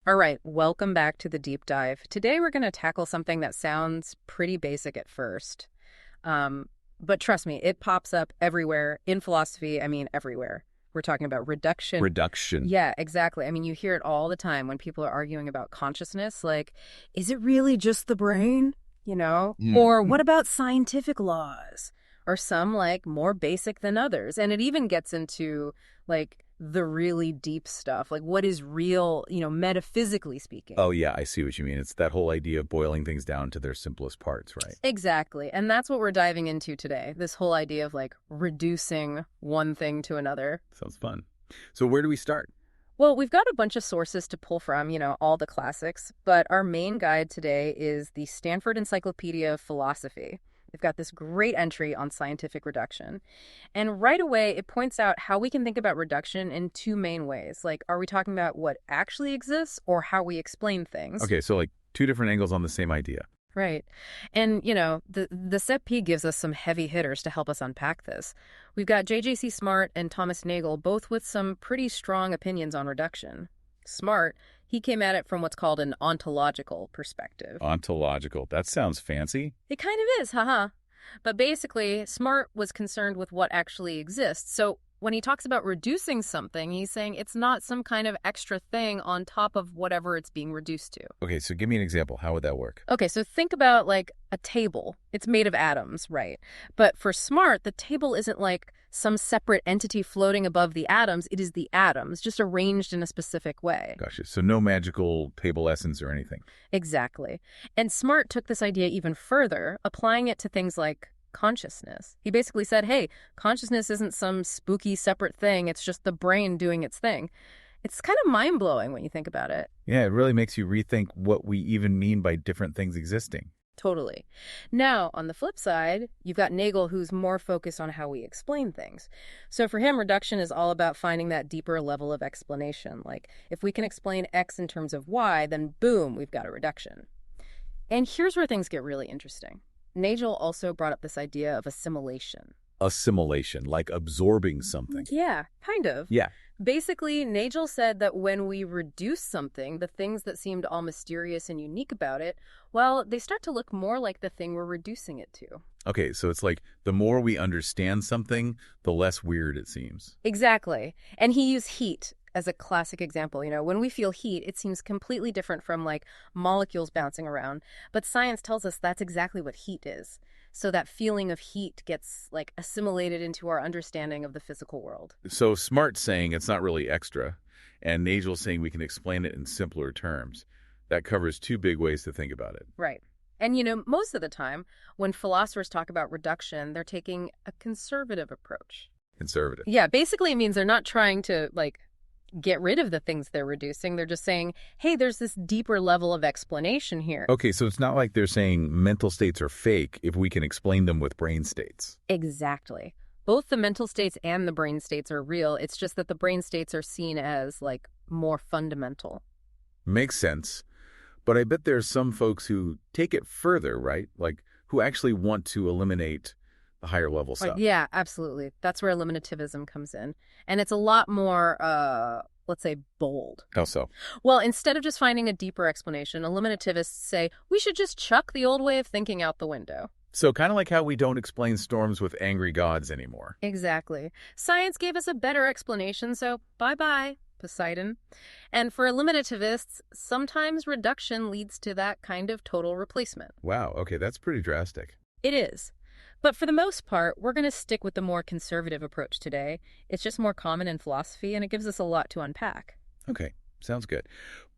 All right, welcome back to the deep dive. Today we're going to tackle something that sounds pretty basic at first. Um, but trust me, it pops up everywhere in philosophy. I mean, everywhere. We're talking about reduction. Reduction. Yeah, exactly. I mean, you hear it all the time when people are arguing about consciousness. Like, is it really just the brain? Or what about scientific laws? Or some like more basic than others. And it even gets into like the really deep stuff, like what is real, metaphysically speaking. Oh, yeah, I see what you mean. It's that whole idea of boiling things down to their simplest parts, right? Exactly. And that's what we're diving into today. This whole idea of like reducing one thing to another. Sounds fun. So where do we start? Well, we've got a bunch of sources to pull from, all the classics, but our main guide today is the Stanford Encyclopedia of Philosophy. They've got this great entry on scientific reduction. And right away, it points out how we can think about reduction in two main ways. Like, are we talking about what actually exists or how we explain things? Okay, so like two different angles on the same idea. Right. And, the Set P gives us some heavy hitters to help us unpack this. We've got J.J.C. Smart and Thomas Nagel, both with some pretty strong opinions on reduction. Smart, he came at it from what's called an ontological perspective. Ontological. That sounds fancy. It kind of is, haha. But basically, Smart was concerned with what actually exists. So when he talks about reducing something, he's saying it's not some kind of extra thing on top of whatever it's being reduced to. Okay, so give me an example. How would that work? Okay, so think about like a table. It's made of atoms, right? But for Smart, the table isn't like some separate entity floating above the atoms. It is the atoms, just arranged in a specific way. Gotcha. So no magical table essence or anything. Exactly. And Smart took this idea even further, applying it to things like consciousness. He basically said, hey, consciousness isn't some spooky separate thing. It's just the brain doing its thing. It's kind of mind-blowing when you think about it. Yeah, it really makes you rethink what we even mean by different things existing. Totally. Now, on the flip side, you've got Nagel, who's more focused on how we explain things. So for him, reduction is all about finding that deeper level of explanation. Like, if we can explain X in terms of Y, then boom, we've got a reduction. And here's where things get really interesting. Nagel also brought up this idea of assimilation. Assimilation, like absorbing something. Yeah, kind of. Yeah. Basically, Nagel said that when we reduce something, the things that seemed all mysterious and unique about it, well, they start to look more like the thing we're reducing it to. Okay, so it's like the more we understand something, the less weird it seems. Exactly. And he used heat as a classic example. When we feel heat, it seems completely different from like molecules bouncing around. But science tells us that's exactly what heat is. So that feeling of heat gets like assimilated into our understanding of the physical world. So Smart's saying it's not really extra, and Nagel's saying we can explain it in simpler terms. That covers two big ways to think about it. Right. And most of the time, when philosophers talk about reduction, they're taking a conservative approach. Conservative. Yeah, basically it means they're not trying to like get rid of the things they're reducing. They're just saying, hey, there's this deeper level of explanation here. Okay, so it's not like they're saying mental states are fake if we can explain them with brain states. Exactly. Both the mental states and the brain states are real. It's just that the brain states are seen as like more fundamental. Makes sense. But I bet there's some folks who take it further, right? Like who actually want to eliminate the higher level stuff. Yeah, absolutely. That's where eliminativism comes in. And it's a lot more, let's say, bold. How so? Well, instead of just finding a deeper explanation, eliminativists say we should just chuck the old way of thinking out the window. So kind of like how we don't explain storms with angry gods anymore. Exactly. Science gave us a better explanation, so bye-bye, Poseidon. And for eliminativists, sometimes reduction leads to that kind of total replacement. Wow, okay, that's pretty drastic. It is. But for the most part, we're going to stick with the more conservative approach today. It's just more common in philosophy, and it gives us a lot to unpack. Okay, sounds good.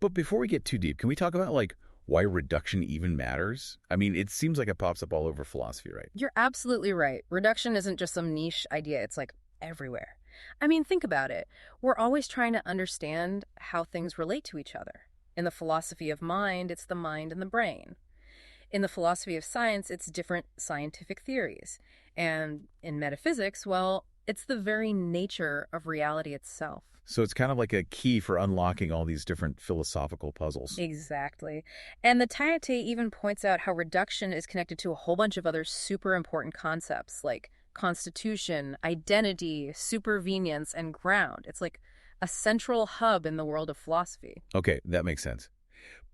But before we get too deep, can we talk about, like, why reduction even matters? I mean, it seems like it pops up all over philosophy, right? You're absolutely right. Reduction isn't just some niche idea. It's like everywhere. I mean, think about it. We're always trying to understand how things relate to each other. In the philosophy of mind, it's the mind and the brain. In the philosophy of science, it's different scientific theories. And in metaphysics, well, it's the very nature of reality itself. So it's kind of like a key for unlocking all these different philosophical puzzles. Exactly. And the Taite even points out how reduction is connected to a whole bunch of other super important concepts like constitution, identity, supervenience, and ground. It's like a central hub in the world of philosophy. Okay, that makes sense.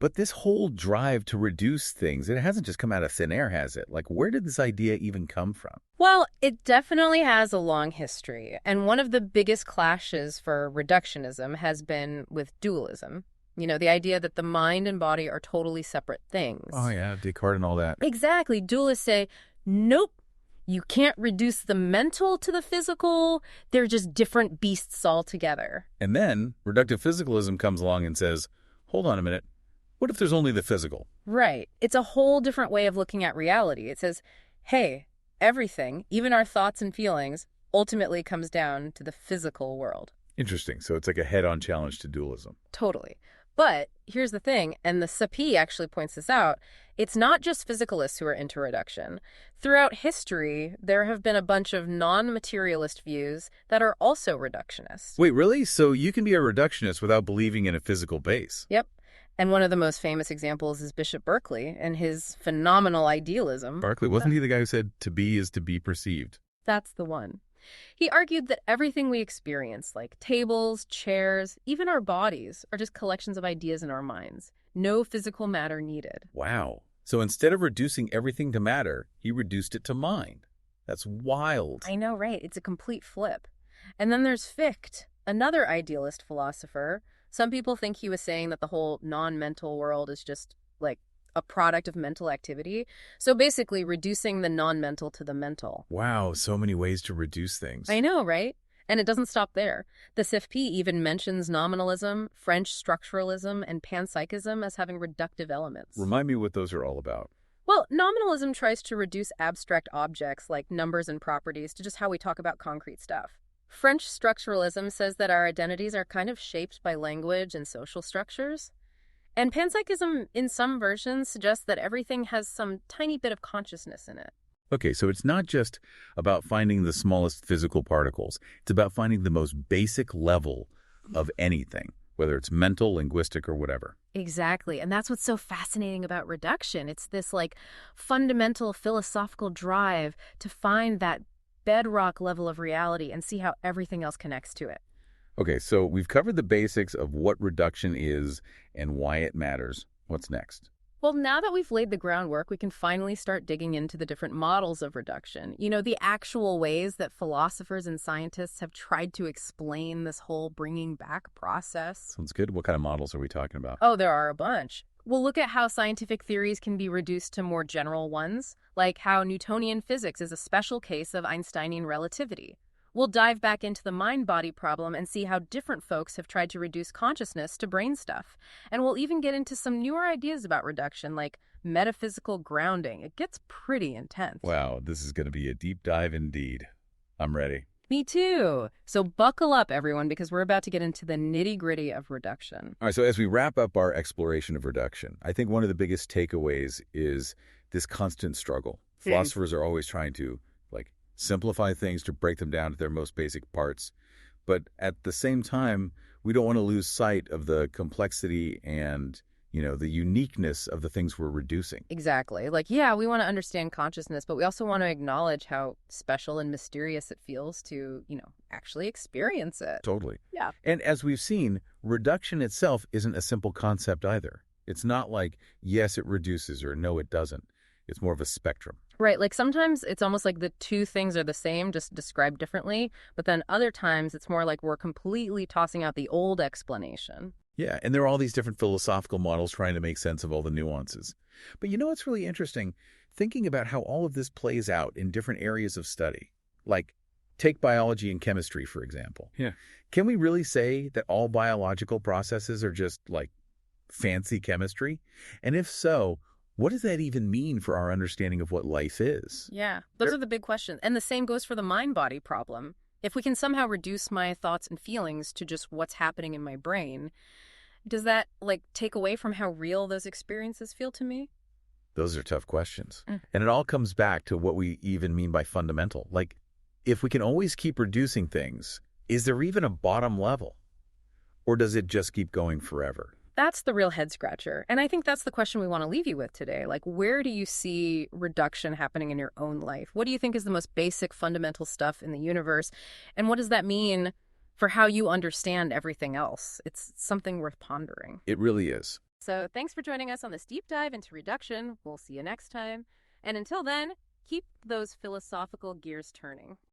But this whole drive to reduce things, it hasn't just come out of thin air, has it? Like, where did this idea even come from? Well, it definitely has a long history, and one of the biggest clashes for reductionism has been with dualism. The idea that the mind and body are totally separate Oh, things. yeah, Descartes and all that. Exactly. Dualists say, nope, you can't reduce the mental to the physical. They're just different beasts altogether. And then reductive physicalism comes along and says, hold on a minute. What if there's only the physical? Right. It's a whole different way of looking at reality. It says, hey, everything, even our thoughts and feelings, ultimately comes down to the physical world. Interesting. So it's like a head-on challenge to dualism. Totally. But here's the thing, and the Sapir actually points this out, it's not just physicalists who are into reduction. Throughout history, there have been a bunch of non-materialist views that are also reductionist. Wait, really? So you can be a reductionist without believing in a physical base? Yep. And one of the most famous examples is Bishop Berkeley and his phenomenal idealism. Berkeley, wasn't he the guy who said, to be is to be perceived? That's the one. He argued that everything we experience, like tables, chairs, even our bodies, are just collections of ideas in our minds. No physical matter needed. Wow. So instead of reducing everything to matter, he reduced it to mind. That's wild. I know, right? It's a complete flip. And then there's Fichte, another idealist philosopher. Some people think he was saying that the whole non-mental world is just like a product of mental activity. So basically reducing the non-mental to the mental. Wow, so many ways to reduce things. I know, right? And it doesn't stop there. The CFP even mentions nominalism, French structuralism, and panpsychism as having reductive elements. Remind me what those are all about. Well, nominalism tries to reduce abstract objects like numbers and properties to just how we talk about concrete stuff. French structuralism says that our identities are kind of shaped by language and social structures. And panpsychism, in some versions, suggests that everything has some tiny bit of consciousness in it. Okay, so it's not just about finding the smallest physical particles. It's about finding the most basic level of anything, whether it's mental, linguistic, or whatever. Exactly. And that's what's so fascinating about reduction. It's this fundamental philosophical drive to find that bedrock level of reality and see how everything else connects to it. Okay, so we've covered the basics of what reduction is and why it matters. What's next? Well, now that we've laid the groundwork, we can finally start digging into the different models of reduction. The actual ways that philosophers and scientists have tried to explain this whole bringing back process. Sounds good. What kind of models are we talking about? Oh, there are a bunch. We'll look at how scientific theories can be reduced to more general ones, like how Newtonian physics is a special case of Einsteinian relativity. We'll dive back into the mind-body problem and see how different folks have tried to reduce consciousness to brain stuff. And we'll even get into some newer ideas about reduction, like metaphysical grounding. It gets pretty intense. Wow, this is going to be a deep dive indeed. I'm ready. Me too. So buckle up, everyone, because we're about to get into the nitty-gritty of reduction. All right, so as we wrap up our exploration of reduction, I think one of the biggest takeaways is this constant struggle. Philosophers are always trying to, simplify things, to break them down to their most basic parts. But at the same time, we don't want to lose sight of the complexity and, the uniqueness of the things we're reducing. Exactly. We want to understand consciousness, but we also want to acknowledge how special and mysterious it feels to, actually experience it. Totally. Yeah. And as we've seen, reduction itself isn't a simple concept either. It's not like, yes, it reduces, or no, it doesn't. It's more of a spectrum. Right. Sometimes it's almost like the two things are the same, just described differently. But then other times it's more like we're completely tossing out the old explanation. Yeah, and there are all these different philosophical models trying to make sense of all the nuances. But what's really interesting? Thinking about how all of this plays out in different areas of study. Take biology and chemistry, for example. Yeah. Can we really say that all biological processes are just, fancy chemistry? And if so, what does that even mean for our understanding of what life is? Yeah, those are the big questions. And the same goes for the mind-body problem. If we can somehow reduce my thoughts and feelings to just what's happening in my brain, does that, take away from how real those experiences feel to me? Those are tough questions. And it all comes back to what we even mean by fundamental. If we can always keep reducing things, is there even a bottom level? Or does it just keep going forever? That's the real head scratcher. And I think that's the question we want to leave you with today. Where do you see reduction happening in your own life? What do you think is the most basic fundamental stuff in the universe? And what does that mean for how you understand everything else. It's something worth pondering. It really is. So thanks for joining us on this deep dive into reduction. We'll see you next time. And until then, keep those philosophical gears turning.